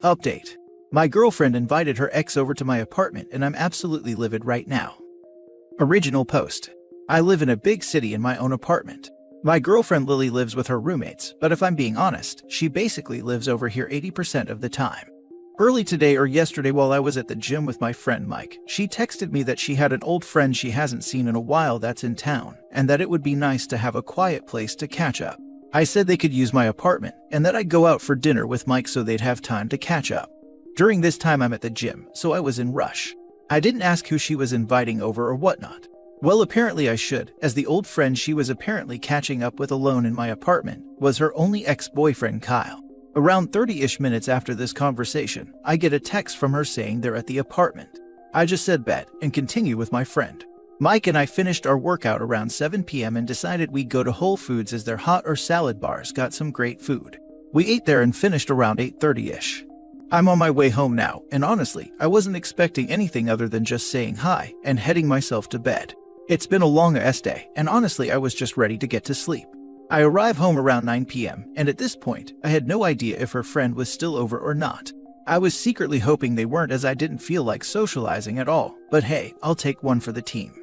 Update. My girlfriend invited her ex over to my apartment and I'm absolutely livid right now. Original post. I live in a big city in my own apartment. My girlfriend Lily lives with her roommates, but if I'm being honest, she basically lives over here 80% of the time. Early today or yesterday while I was at the gym with my friend Mike, she texted me that she had an old friend she hasn't seen in a while that's in town, and that it would be nice to have a quiet place to catch up. I said they could use my apartment, and that I'd go out for dinner with Mike so they'd have time to catch up. During this time I'm at the gym, so I was in rush. I didn't ask who she was inviting over or whatnot. Well, apparently I should, as the old friend she was apparently catching up with alone in my apartment was her only ex-boyfriend Kyle. Around 30-ish minutes after this conversation, I get a text from her saying they're at the apartment. I just said bet and continue with my friend. Mike and I finished our workout around 7 p.m. and decided we'd go to Whole Foods as their hot or salad bars got some great food. We ate there and finished around 8:30-ish. I'm on my way home now, and honestly, I wasn't expecting anything other than just saying hi and heading myself to bed. It's been a long-ass day, and honestly I was just ready to get to sleep. I arrive home around 9 p.m., and at this point, I had no idea if her friend was still over or not. I was secretly hoping they weren't as I didn't feel like socializing at all, but hey, I'll take one for the team.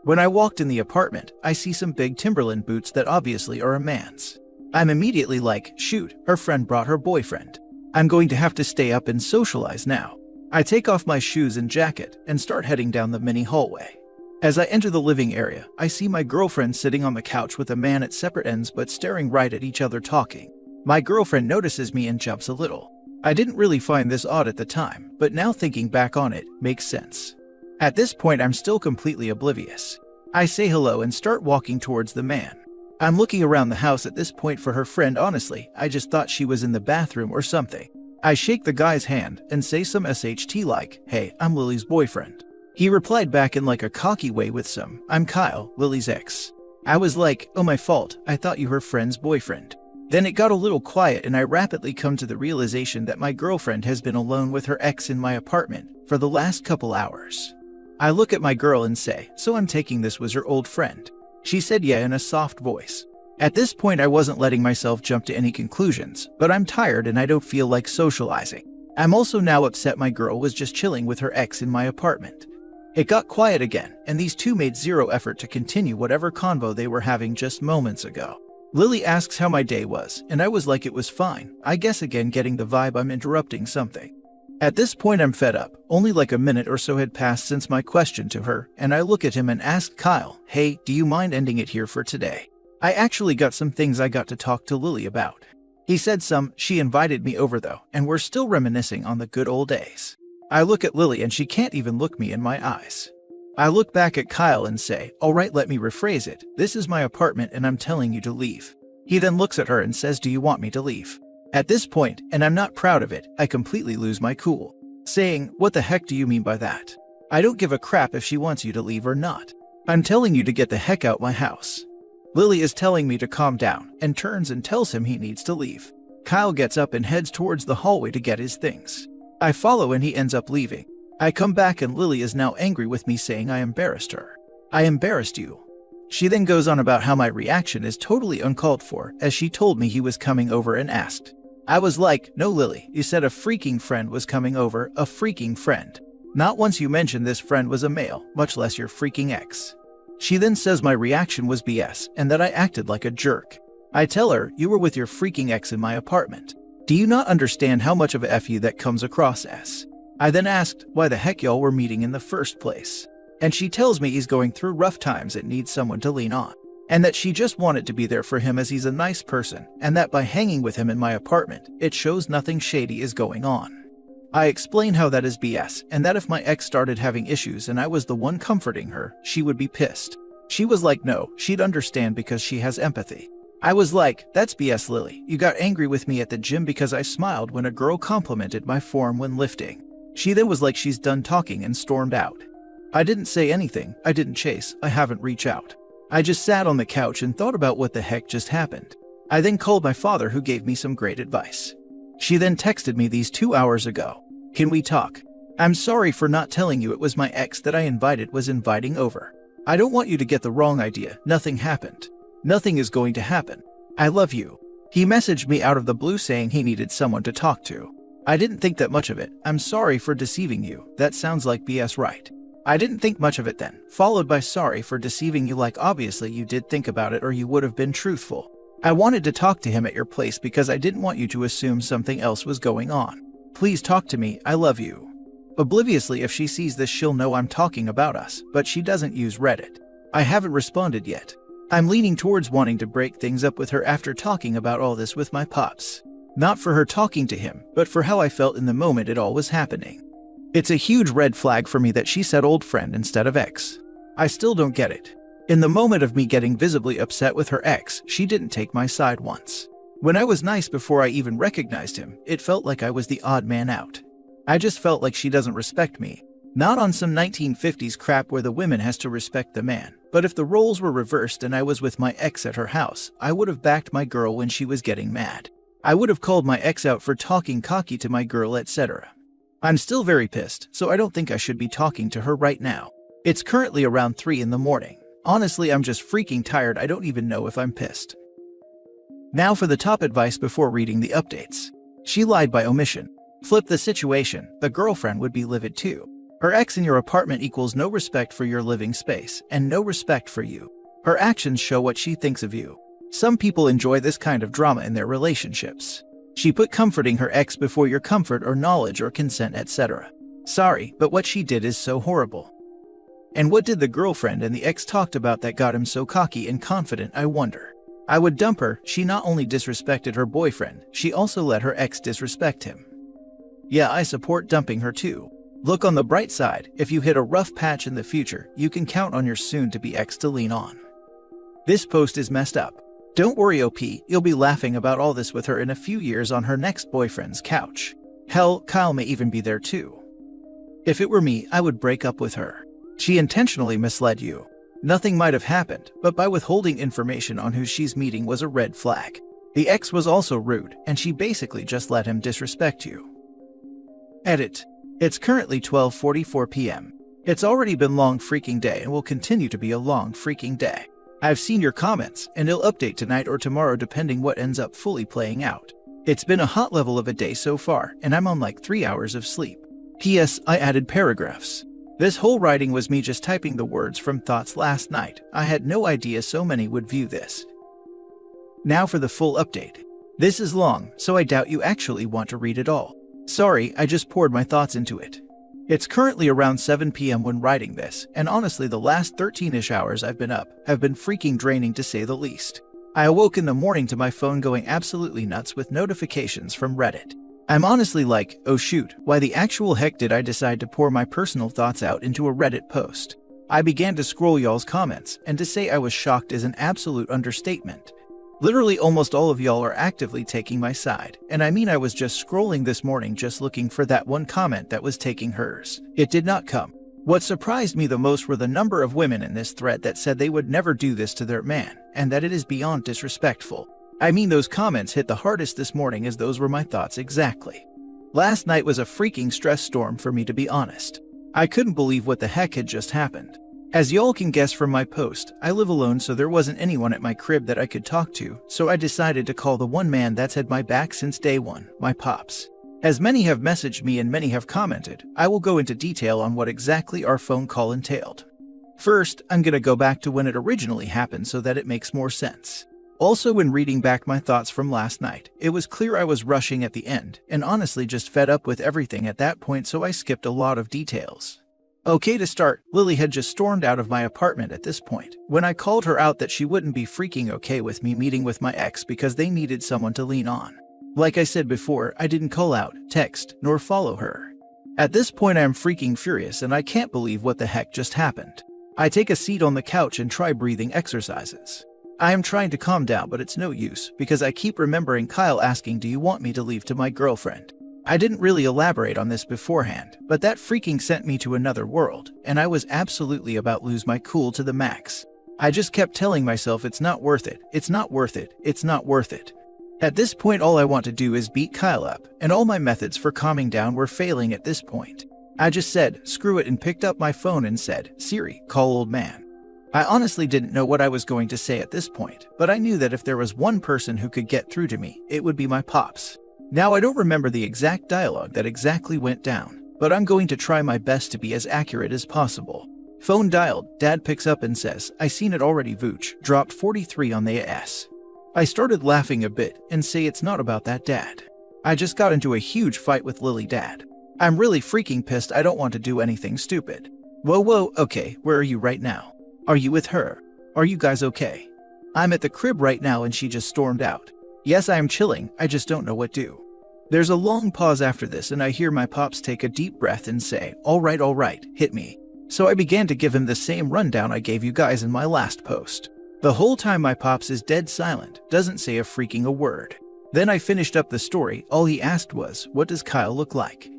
When I walked in the apartment, I see some big Timberland boots that obviously are a man's. I'm immediately like, shoot, her friend brought her boyfriend. I'm going to have to stay up and socialize now. I take off my shoes and jacket and start heading down the mini hallway. As I enter the living area, I see my girlfriend sitting on the couch with a man at separate ends but staring right at each other talking. My girlfriend notices me and jumps a little. I didn't really find this odd at the time, but now thinking back on it, makes sense. At this point I'm still completely oblivious. I say hello and start walking towards the man. I'm looking around the house at this point for her friend. Honestly, I just thought she was in the bathroom or something. I shake the guy's hand and say some SHT like, hey, I'm Lily's boyfriend. He replied back in like a cocky way with some, I'm Kyle, Lily's ex. I was like, oh my fault, I thought you were her friend's boyfriend. Then it got a little quiet and I rapidly come to the realization that my girlfriend has been alone with her ex in my apartment for the last couple hours. I look at my girl and say, so I'm taking this was your old friend. She said yeah in a soft voice. At this point I wasn't letting myself jump to any conclusions, but I'm tired and I don't feel like socializing. I'm also now upset my girl was just chilling with her ex in my apartment. It got quiet again, and these two made zero effort to continue whatever convo they were having just moments ago. Lily asks how my day was, and I was like it was fine, I guess again getting the vibe I'm interrupting something. At this point I'm fed up, only like a minute or so had passed since my question to her, and I look at him and ask Kyle, hey, do you mind ending it here for today? I actually got some things I got to talk to Lily about. He said she invited me over though, and we're still reminiscing on the good old days. I look at Lily and she can't even look me in my eyes. I look back at Kyle and say, alright, let me rephrase it. This is my apartment and I'm telling you to leave. He then looks at her and says, do you want me to leave? At this point, and I'm not proud of it, I completely lose my cool, saying, what the heck do you mean by that? I don't give a crap if she wants you to leave or not. I'm telling you to get the heck out my house. Lily is telling me to calm down and turns and tells him he needs to leave. Kyle gets up and heads towards the hallway to get his things. I follow and he ends up leaving. I come back and Lily is now angry with me saying I embarrassed her. I embarrassed you. She then goes on about how my reaction is totally uncalled for as she told me he was coming over and asked. I was like, no Lily, you said a freaking friend was coming over, a freaking friend. Not once you mentioned this friend was a male, much less your freaking ex. She then says my reaction was BS and that I acted like a jerk. I tell her, you were with your freaking ex in my apartment. Do you not understand how much of a F you that comes across as? I then asked why the heck y'all were meeting in the first place. And she tells me he's going through rough times and needs someone to lean on. And that she just wanted to be there for him as he's a nice person, and that by hanging with him in my apartment, it shows nothing shady is going on. I explain how that is BS, and that if my ex started having issues and I was the one comforting her, she would be pissed. She was like no, she'd understand because she has empathy. I was like, that's BS Lily, you got angry with me at the gym because I smiled when a girl complimented my form when lifting. She then was like she's done talking and stormed out. I didn't say anything, I didn't chase, I haven't reached out. I just sat on the couch and thought about what the heck just happened. I then called my father who gave me some great advice. She then texted me these 2 hours ago. Can we talk? I'm sorry for not telling you it was my ex that I invited was inviting over. I don't want you to get the wrong idea, nothing happened. Nothing is going to happen. I love you. He messaged me out of the blue saying he needed someone to talk to. I didn't think that much of it. I'm sorry for deceiving you. That sounds like BS, right? I didn't think much of it then, followed by sorry for deceiving you, like obviously you did think about it or you would have been truthful. I wanted to talk to him at your place because I didn't want you to assume something else was going on. Please talk to me, I love you. Obliviously, if she sees this she'll know I'm talking about us, but she doesn't use Reddit. I haven't responded yet. I'm leaning towards wanting to break things up with her after talking about all this with my pops. Not for her talking to him, but for how I felt in the moment it all was happening. It's a huge red flag for me that she said old friend instead of ex. I still don't get it. In the moment of me getting visibly upset with her ex, she didn't take my side once. When I was nice before I even recognized him, it felt like I was the odd man out. I just felt like she doesn't respect me. Not on some 1950s crap where the woman has to respect the man, but if the roles were reversed and I was with my ex at her house, I would have backed my girl when she was getting mad. I would have called my ex out for talking cocky to my girl, etc. I'm still very pissed, so I don't think I should be talking to her right now. It's currently around 3 in the morning. Honestly, I'm just freaking tired. I don't even know if I'm pissed. Now for the top advice before reading the updates. She lied by omission. Flip the situation, the girlfriend would be livid too. Her ex in your apartment equals no respect for your living space, and no respect for you. Her actions show what she thinks of you. Some people enjoy this kind of drama in their relationships. She put comforting her ex before your comfort or knowledge or consent, etc. Sorry, but what she did is so horrible. And what did the girlfriend and the ex talked about that got him so cocky and confident, I wonder? I would dump her. She not only disrespected her boyfriend, she also let her ex disrespect him. Yeah, I support dumping her too. Look on the bright side, if you hit a rough patch in the future, you can count on your soon-to-be ex to lean on. This post is messed up. Don't worry OP, you'll be laughing about all this with her in a few years on her next boyfriend's couch. Hell, Kyle may even be there too. If it were me, I would break up with her. She intentionally misled you. Nothing might have happened, but by withholding information on who she's meeting was a red flag. The ex was also rude, and she basically just let him disrespect you. Edit. It's currently 12:44 p.m. It's already been long freaking day and will continue to be a long freaking day. I've seen your comments, and it'll update tonight or tomorrow depending what ends up fully playing out. It's been a hot level of a day so far, and I'm on like 3 hours of sleep. P.S. I added paragraphs. This whole writing was me just typing the words from thoughts last night. I had no idea so many would view this. Now for the full update. This is long, so I doubt you actually want to read it all. Sorry, I just poured my thoughts into it. It's currently around 7 p.m. when writing this, and honestly the last 13-ish hours I've been up have been freaking draining to say the least. I awoke in the morning to my phone going absolutely nuts with notifications from Reddit. I'm honestly like, oh shoot, why the actual heck did I decide to pour my personal thoughts out into a Reddit post? I began to scroll y'all's comments, and to say I was shocked is an absolute understatement. Literally almost all of y'all are actively taking my side, and I mean I was just scrolling this morning just looking for that one comment that was taking hers. It did not come. What surprised me the most were the number of women in this thread that said they would never do this to their man, and that it is beyond disrespectful. I mean those comments hit the hardest this morning as those were my thoughts exactly. Last night was a freaking stress storm for me, to be honest. I couldn't believe what the heck had just happened. As y'all can guess from my post, I live alone, so there wasn't anyone at my crib that I could talk to, so I decided to call the one man that's had my back since day one, my pops. As many have messaged me and many have commented, I will go into detail on what exactly our phone call entailed. First, I'm gonna go back to when it originally happened so that it makes more sense. Also, when reading back my thoughts from last night, it was clear I was rushing at the end, and honestly just fed up with everything at that point, so I skipped a lot of details. Okay, to start, Lily had just stormed out of my apartment at this point, when I called her out that she wouldn't be freaking okay with me meeting with my ex because they needed someone to lean on. Like I said before, I didn't call out, text, nor follow her. At this point I am freaking furious and I can't believe what the heck just happened. I take a seat on the couch and try breathing exercises. I am trying to calm down, but it's no use, because I keep remembering Kyle asking, do you want me to leave, to my girlfriend. I didn't really elaborate on this beforehand, but that freaking sent me to another world, and I was absolutely about lose my cool to the max. I just kept telling myself it's not worth it, it's not worth it, it's not worth it. At this point all I want to do is beat Kyle up, and all my methods for calming down were failing at this point. I just said, screw it, and picked up my phone and said, Siri, call old man. I honestly didn't know what I was going to say at this point, but I knew that if there was one person who could get through to me, it would be my pops. Now I don't remember the exact dialogue that exactly went down, but I'm going to try my best to be as accurate as possible. Phone dialed, Dad picks up and says, I seen it already Vooch, dropped 43 on the ass. I started laughing a bit and say it's not about that, Dad. I just got into a huge fight with Lily, Dad. I'm really freaking pissed. I don't want to do anything stupid. Whoa, okay, where are you right now? Are you with her? Are you guys okay? I'm at the crib right now and she just stormed out. Yes, I am chilling, I just don't know what to do. There's a long pause after this and I hear my pops take a deep breath and say, all right, hit me. So I began to give him the same rundown I gave you guys in my last post. The whole time my pops is dead silent, doesn't say a freaking word. Then I finished up the story. All he asked was, what does Kyle look like?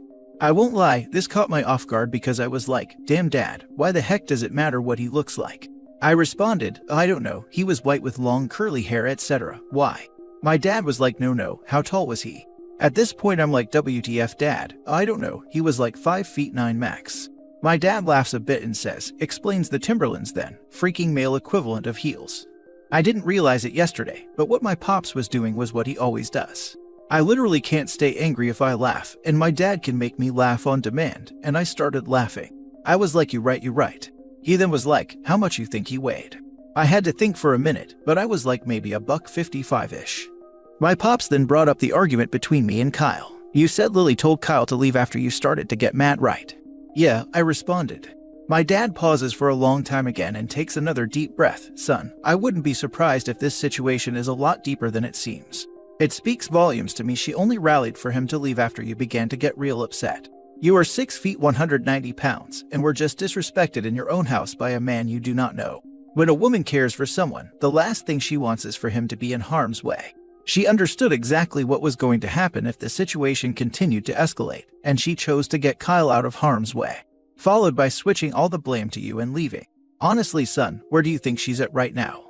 I won't lie, this caught my off guard because I was like, damn Dad, why the heck does it matter what he looks like? I responded, I don't know, he was white with long curly hair etc. Why? My dad was like, no, how tall was he? At this point I'm like, WTF Dad, I don't know, he was like 5'9" max. My dad laughs a bit and says, explains the Timberlands then, freaking male equivalent of heels. I didn't realize it yesterday, but what my pops was doing was what he always does. I literally can't stay angry if I laugh, and my dad can make me laugh on demand, and I started laughing. I was like, you right. He then was like, how much you think he weighed? I had to think for a minute, but I was like maybe $155-ish. My pops then brought up the argument between me and Kyle. You said Lily told Kyle to leave after you started to get mad, right? Yeah, I responded. My dad pauses for a long time again and takes another deep breath. Son, I wouldn't be surprised if this situation is a lot deeper than it seems. It speaks volumes to me she only rallied for him to leave after you began to get real upset. You are 6 feet 190 pounds and were just disrespected in your own house by a man you do not know. When a woman cares for someone, the last thing she wants is for him to be in harm's way. She understood exactly what was going to happen if the situation continued to escalate, and she chose to get Kyle out of harm's way, followed by switching all the blame to you and leaving. Honestly, son, where do you think she's at right now?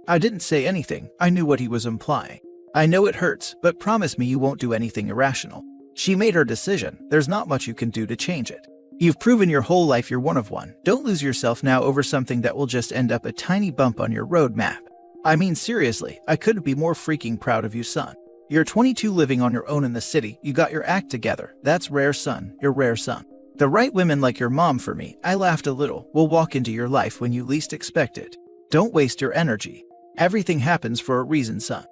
I didn't say anything, I knew what he was implying. I know it hurts, but promise me you won't do anything irrational. She made her decision, there's not much you can do to change it. You've proven your whole life you're one of one. Don't lose yourself now over something that will just end up a tiny bump on your roadmap. I mean seriously, I couldn't be more freaking proud of you, son. You're 22 living on your own in the city, you got your act together. That's rare, son, you're rare, son. The right women like your mom for me, I laughed a little, will walk into your life when you least expect it. Don't waste your energy. Everything happens for a reason, son.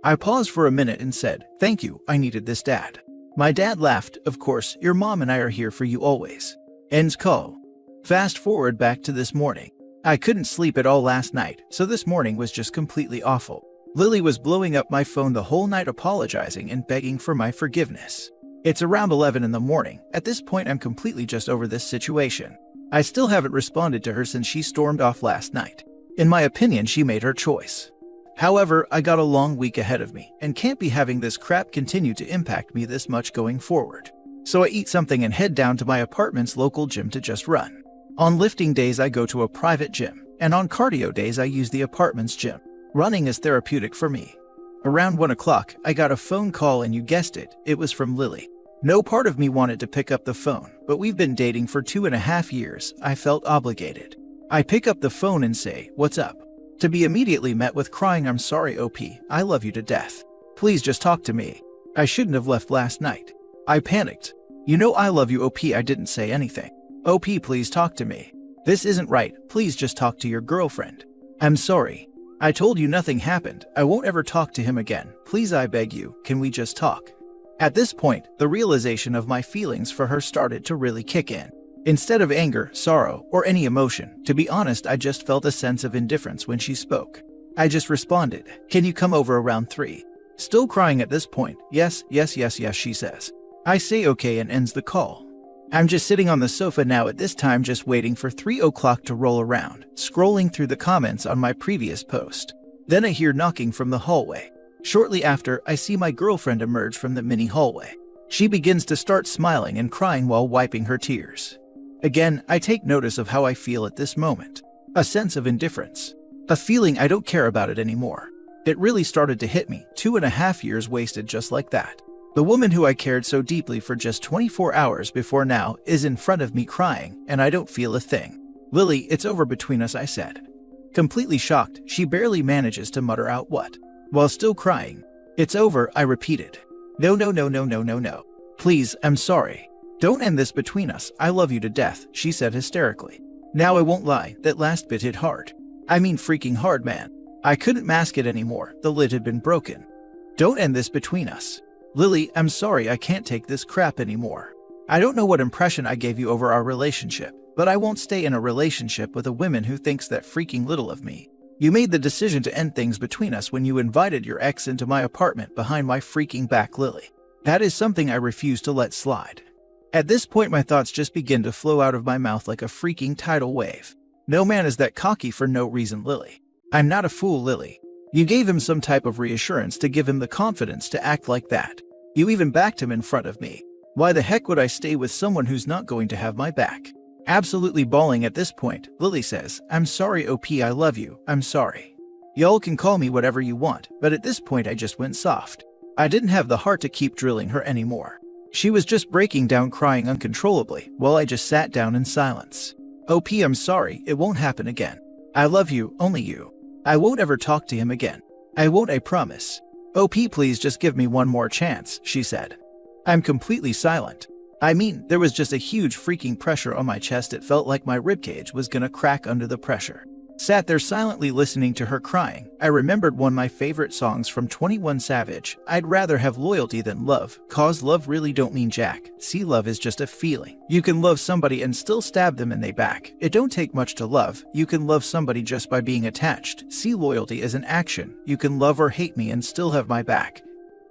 I paused for a minute and said, thank you, I needed this, Dad. My dad laughed, of course, your mom and I are here for you always. Ends call. Fast forward back to this morning. I couldn't sleep at all last night, so this morning was just completely awful. Lily was blowing up my phone the whole night apologizing and begging for my forgiveness. It's around 11 in the morning. At this point I'm completely just over this situation. I still haven't responded to her since she stormed off last night. In my opinion, she made her choice. However, I got a long week ahead of me and can't be having this crap continue to impact me this much going forward. So I eat something and head down to my apartment's local gym to just run. On lifting days I go to a private gym, and on cardio days I use the apartment's gym. Running is therapeutic for me. Around 1 o'clock, I got a phone call and you guessed it, it was from Lily. No part of me wanted to pick up the phone, but we've been dating for 2.5 years, I felt obligated. I pick up the phone and say, what's up? To be immediately met with crying, I'm sorry OP, I love you to death. Please just talk to me. I shouldn't have left last night. I panicked. You know I love you OP, I didn't say anything. OP, please talk to me. This isn't right, please just talk to your girlfriend. I'm sorry. I told you nothing happened, I won't ever talk to him again, please I beg you, can we just talk? At this point, the realization of my feelings for her started to really kick in. Instead of anger, sorrow, or any emotion, to be honest I just felt a sense of indifference when she spoke. I just responded, can you come over around 3? Still crying at this point, yes, she says. I say okay and ends the call. I'm just sitting on the sofa now at this time just waiting for 3 o'clock to roll around, scrolling through the comments on my previous post. Then I hear knocking from the hallway. Shortly after, I see my girlfriend emerge from the mini hallway. She begins to start smiling and crying while wiping her tears. Again, I take notice of how I feel at this moment. A sense of indifference. A feeling I don't care about it anymore. It really started to hit me, 2.5 years wasted just like that. The woman who I cared so deeply for just 24 hours before now is in front of me crying, and I don't feel a thing. Lily, it's over between us, I said. Completely shocked, she barely manages to mutter out what? While still crying. It's over, I repeated. No, no, no, no, no, no, no. Please, I'm sorry. Don't end this between us. I love you to death, she said hysterically. Now I won't lie, that last bit hit hard. I mean freaking hard, man. I couldn't mask it anymore, the lid had been broken. Don't end this between us. Lily, I'm sorry, I can't take this crap anymore. I don't know what impression I gave you over our relationship, but I won't stay in a relationship with a woman who thinks that freaking little of me. You made the decision to end things between us when you invited your ex into my apartment behind my freaking back, Lily. That is something I refuse to let slide. At this point, my thoughts just begin to flow out of my mouth like a freaking tidal wave. No man is that cocky for no reason, Lily. I'm not a fool, Lily. You gave him some type of reassurance to give him the confidence to act like that. You even backed him in front of me. Why the heck would I stay with someone who's not going to have my back? Absolutely bawling at this point, Lily says, I'm sorry, OP, I love you, I'm sorry. Y'all can call me whatever you want, but at this point I just went soft. I didn't have the heart to keep drilling her anymore. She was just breaking down crying uncontrollably while I just sat down in silence. OP, I'm sorry, it won't happen again. I love you, only you. I won't ever talk to him again. I won't, I promise. OP, please just give me one more chance, she said. I'm completely silent. I mean, there was just a huge freaking pressure on my chest. It felt like my ribcage was gonna crack under the pressure. Sat there silently listening to her crying. I remembered one of my favorite songs from 21 Savage. I'd rather have loyalty than love, cause love really don't mean jack. See, love is just a feeling. You can love somebody and still stab them in they back. It don't take much to love. You can love somebody just by being attached. See, loyalty is an action. You can love or hate me and still have my back.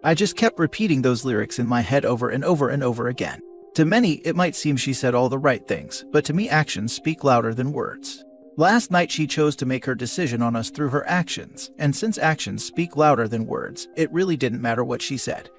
I just kept repeating those lyrics in my head over and over and over again. To many, it might seem she said all the right things, but to me, actions speak louder than words. Last night, she chose to make her decision on us through her actions, and since actions speak louder than words, it really didn't matter what she said.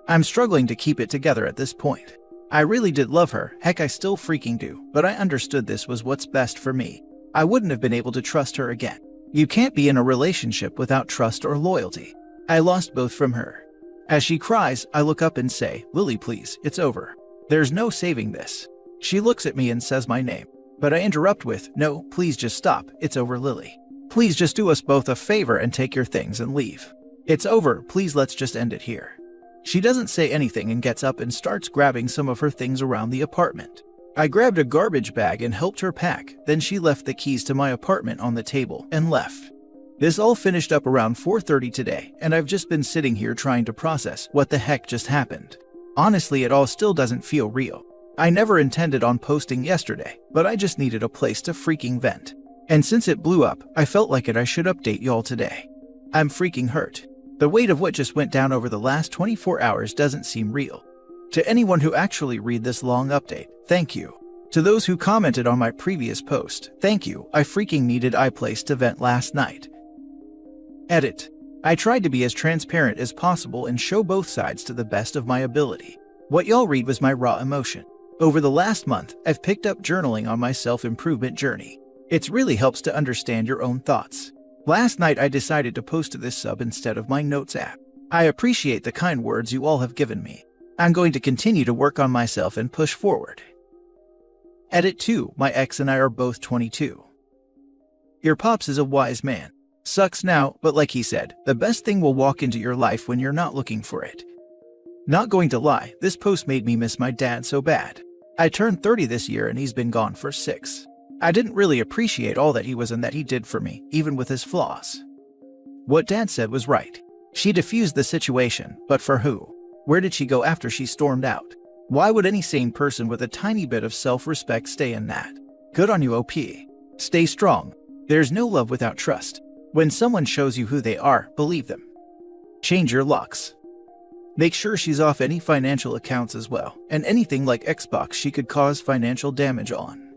I'm struggling to keep it together at this point. I really did love her, heck I still freaking do, but I understood this was what's best for me. I wouldn't have been able to trust her again. You can't be in a relationship without trust or loyalty. I lost both from her. As she cries, I look up and say, Lily, please, it's over. There's no saving this. She looks at me and says my name, but I interrupt with, no, please just stop, it's over, Lily. Please just do us both a favor and take your things and leave. It's over, please let's just end it here. She doesn't say anything and gets up and starts grabbing some of her things around the apartment. I grabbed a garbage bag and helped her pack, then she left the keys to my apartment on the table and left. This all finished up around 4:30 today, and I've just been sitting here trying to process what the heck just happened. Honestly, it all still doesn't feel real. I never intended on posting yesterday, but I just needed a place to freaking vent. And since it blew up, I felt like I should update y'all today. I'm freaking hurt. The weight of what just went down over the last 24 hours doesn't seem real. To anyone who actually read this long update, thank you. To those who commented on my previous post, thank you. I freaking needed a place to vent last night. Edit. I tried to be as transparent as possible and show both sides to the best of my ability. What y'all read was my raw emotion. Over the last month, I've picked up journaling on my self-improvement journey. It really helps to understand your own thoughts. Last night I decided to post to this sub instead of my notes app. I appreciate the kind words you all have given me. I'm going to continue to work on myself and push forward. Edit 2. My ex and I are both 22. Your pops is a wise man. Sucks now, but like he said, the best thing will walk into your life when you're not looking for it. Not going to lie, this post made me miss my dad so bad. I turned 30 this year and he's been gone for 6. I didn't really appreciate all that he was and that he did for me, even with his flaws. What Dad said was right. She diffused the situation, but for who? Where did she go after she stormed out? Why would any sane person with a tiny bit of self-respect stay in that? Good on you, OP. Stay strong. There's no love without trust. When someone shows you who they are, believe them. Change your locks. Make sure she's off any financial accounts as well, and anything like Xbox she could cause financial damage on.